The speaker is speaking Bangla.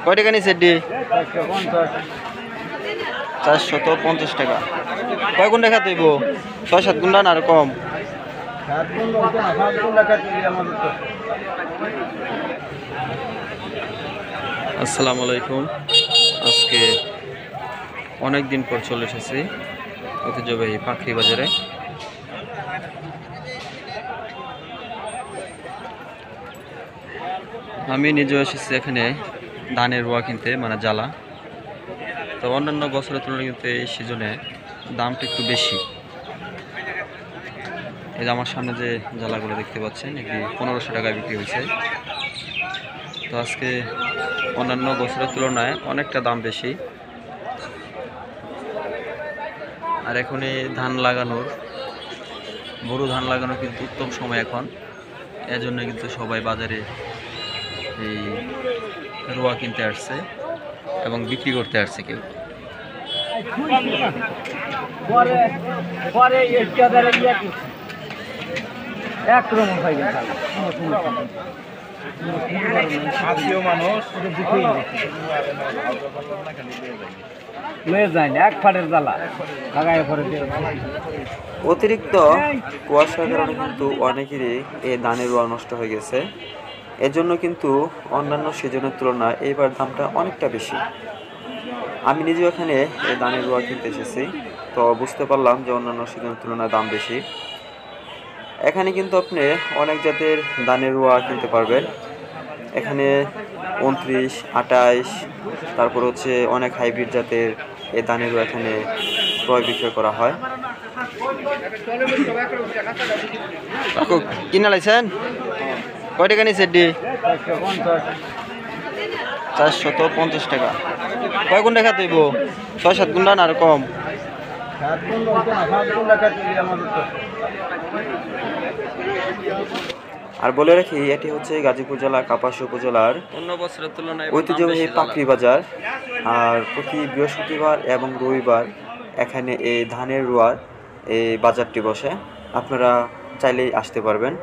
কয় টাকা নিচ্ছে ডি? 450 টাকা। কয় গুণ দেখা তুইব? 6-7 গুণ না আর কম? আসসালামু আলাইকুম। আজকে অনেক দিন পর চলে এসেছি ঐতিহ্যবাহী পাখরি বাজারে। আমি নিজেও এসেছি এখানে ধানের রোয়া কিনতে, মানে জ্বালা। তো অন্যান্য বছরের তুলনায় কিন্তু এই সিজনে দামটা একটু বেশি। এই যে আমার সামনে যে জ্বালাগুলো দেখতে পাচ্ছেন, এটি 1500 টাকায় বিক্রি হয়েছে। তো আজকে অন্যান্য বছরের তুলনায় অনেকটা দাম বেশি। আর এখন এই ধান লাগানোর, বড় ধান লাগানোর কিন্তু উত্তম সময় এখন। এজন্য কিন্তু সবাই বাজারে এই রোয়া কিনতে আসছে এবং বিক্রি করতে আসছে কেউ। অতিরিক্ত কুয়াশার কারণে কিন্তু অনেকেরই এই ধানের রোয়া নষ্ট হয়ে গেছে। এজন্য কিন্তু অন্যান্য সিজনের তুলনায় এইবার দামটা অনেকটা বেশি। আমি নিজেও এখানে এই ধানের রোয়া কিনতে এসেছি, তো বুঝতে পারলাম যে অন্যান্য সিজনের তুলনায় দাম বেশি। এখানে কিন্তু আপনি অনেক জাতের ধানের রোয়া কিনতে পারবেন। এখানে 29, 28, তারপর হচ্ছে অনেক হাইব্রিড জাতের এই ধানের রোয়া এখানে ক্রয় বিক্রয় করা হয়। কিনা লাইছেন? কয় টাকা নিচ্ছে ডি? 450 টাকা। কয় গুণ দেখা তুইব? 6-7 গুণ না আর কম? আর বলে রাখি, এটি হচ্ছে গাজীপুর জেলা কাপাসী উপজেলার অন্য বছরের তুলনায় ঐতিহ্যবাহী পাখরি বাজার। আর প্রতি বৃহস্পতিবার এবং রবিবার এখানে এই ধানের রোয়ার এই বাজারটি বসে। আপনারা চাইলেই আসতে পারবেন।